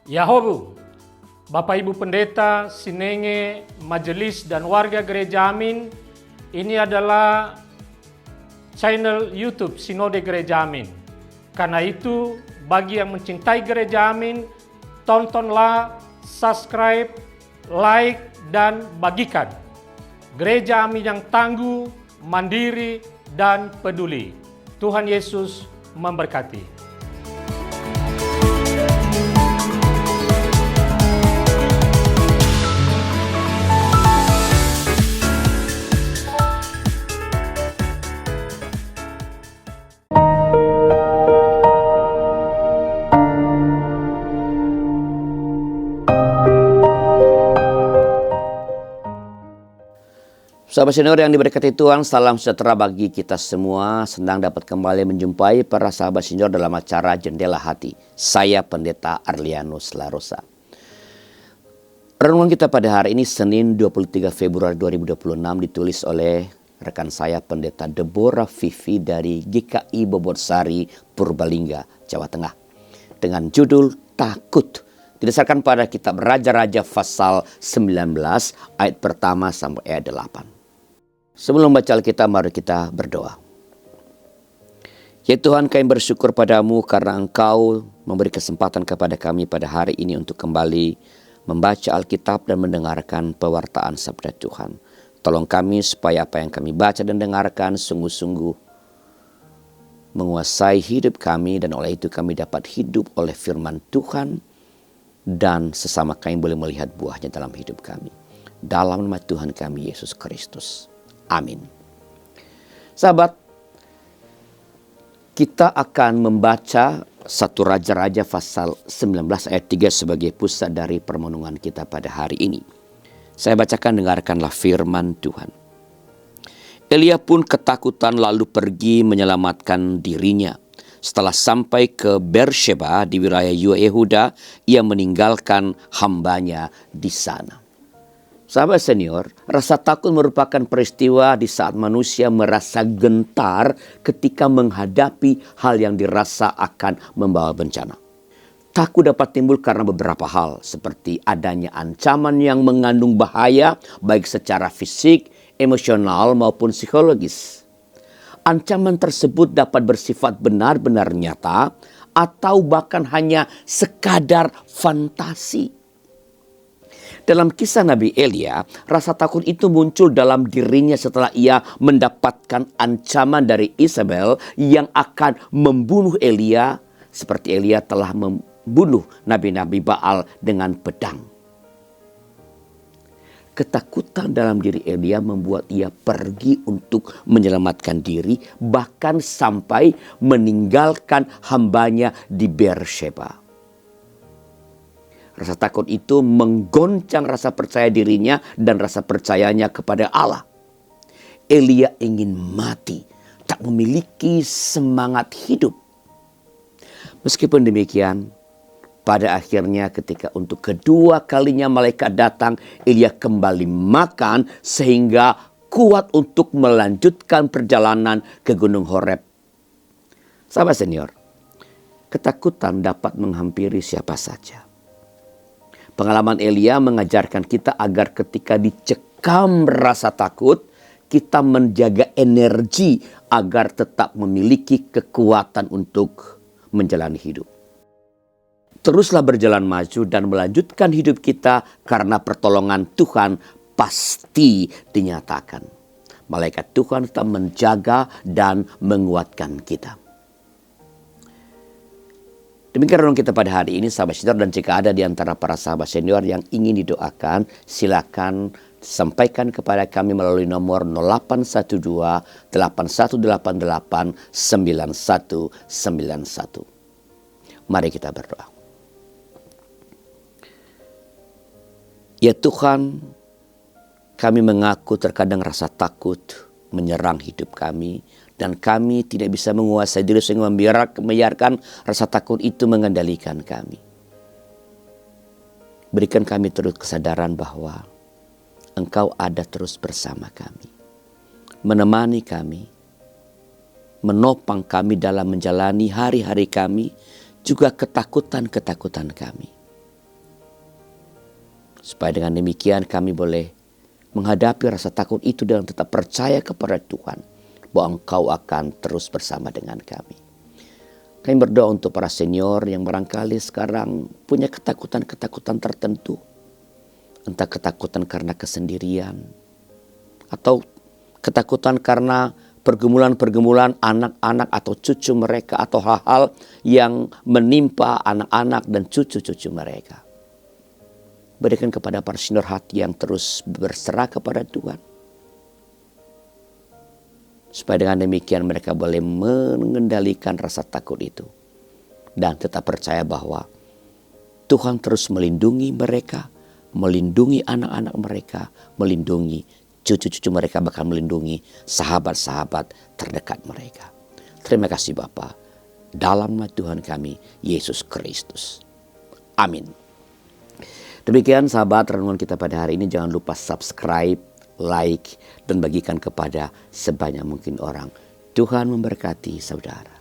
Yahobu, Bapak Ibu Pendeta, Sinenge, Majelis dan warga Gereja Amin, ini adalah channel YouTube Sinode Gereja Amin. Karena itu, bagi yang mencintai Gereja Amin, tontonlah, subscribe, like, dan bagikan. Gereja Amin yang tangguh, mandiri, dan peduli. Tuhan Yesus memberkati. Sahabat senior yang diberkati Tuhan, salam sejahtera bagi kita semua. Senang dapat kembali menjumpai para sahabat senior dalam acara Jendela Hati. Saya Pendeta Arlianus Larosa. Renungan kita pada hari ini Senin 23 Februari 2026 ditulis oleh rekan saya Pendeta Deborah Vivi dari GKI Bobotsari, Purbalingga, Jawa Tengah. Dengan judul Takut. Didasarkan pada kitab Raja-Raja pasal 19 ayat pertama sampai ayat 8. Sebelum baca Alkitab, mari kita berdoa. Ya Tuhan, kami bersyukur padamu karena Engkau memberi kesempatan kepada kami pada hari ini untuk kembali membaca Alkitab dan mendengarkan pewartaan sabda Tuhan. Tolong kami supaya apa yang kami baca dan dengarkan sungguh-sungguh menguasai hidup kami, dan oleh itu kami dapat hidup oleh firman Tuhan dan sesama kami boleh melihat buahnya dalam hidup kami. Dalam nama Tuhan kami Yesus Kristus. Amin. Sahabat, kita akan membaca 1 Raja-Raja pasal 19 ayat 3 sebagai pusat dari permenungan kita pada hari ini. Saya bacakan, dengarkanlah firman Tuhan. Elia pun ketakutan lalu pergi menyelamatkan dirinya. Setelah sampai ke Beersheba di wilayah Yehuda, ia meninggalkan hambanya di sana. Sahabat senior, rasa takut merupakan peristiwa di saat manusia merasa gentar ketika menghadapi hal yang dirasa akan membawa bencana. Takut dapat timbul karena beberapa hal, seperti adanya ancaman yang mengandung bahaya baik secara fisik, emosional maupun psikologis. Ancaman tersebut dapat bersifat benar-benar nyata atau bahkan hanya sekadar fantasi. Dalam kisah Nabi Elia, rasa takut itu muncul dalam dirinya setelah ia mendapatkan ancaman dari Isabel yang akan membunuh Elia, seperti Elia telah membunuh nabi-nabi Baal dengan pedang. Ketakutan dalam diri Elia membuat ia pergi untuk menyelamatkan diri, bahkan sampai meninggalkan hambanya di Beersheba. Rasa takut itu menggoncang rasa percaya dirinya dan rasa percayanya kepada Allah. Elia ingin mati, tak memiliki semangat hidup. Meskipun demikian, pada akhirnya ketika untuk kedua kalinya malaikat datang, Elia kembali makan sehingga kuat untuk melanjutkan perjalanan ke Gunung Horeb. Sahabat senior, ketakutan dapat menghampiri siapa saja. Pengalaman Elia mengajarkan kita agar ketika dicekam rasa takut, kita menjaga energi agar tetap memiliki kekuatan untuk menjalani hidup. Teruslah berjalan maju dan melanjutkan hidup kita karena pertolongan Tuhan pasti dinyatakan. Malaikat Tuhan tetap menjaga dan menguatkan kita. Demikian renung kita pada hari ini, sahabat senior, dan jika ada di antara para sahabat senior yang ingin didoakan, silakan sampaikan kepada kami melalui nomor 0812 8188 9191. Mari kita berdoa. Ya Tuhan, kami mengaku terkadang rasa takut menyerang hidup kami, dan kami tidak bisa menguasai diri sehingga membiarkan rasa takut itu mengendalikan kami. Berikan kami terus kesadaran bahwa Engkau ada terus bersama kami, menemani kami, menopang kami dalam menjalani hari-hari kami, juga ketakutan-ketakutan kami. Supaya dengan demikian kami boleh menghadapi rasa takut itu dan tetap percaya kepada Tuhan bahwa Engkau akan terus bersama dengan kami. Kami berdoa untuk para senior yang barangkali sekarang punya ketakutan-ketakutan tertentu. Entah ketakutan karena kesendirian, atau ketakutan karena pergumulan-pergumulan anak-anak atau cucu mereka, atau hal-hal yang menimpa anak-anak dan cucu-cucu mereka. Berikan kepada para senior hati yang terus berserah kepada Tuhan. Supaya dengan demikian mereka boleh mengendalikan rasa takut itu. Dan tetap percaya bahwa Tuhan terus melindungi mereka, melindungi anak-anak mereka, melindungi cucu-cucu mereka, bahkan melindungi sahabat-sahabat terdekat mereka. Terima kasih Bapa. Dalam nama Tuhan kami, Yesus Kristus. Amin. Demikian sahabat renungan kita pada hari ini. Jangan lupa subscribe, like, dan bagikan kepada sebanyak mungkin orang. Tuhan memberkati saudara.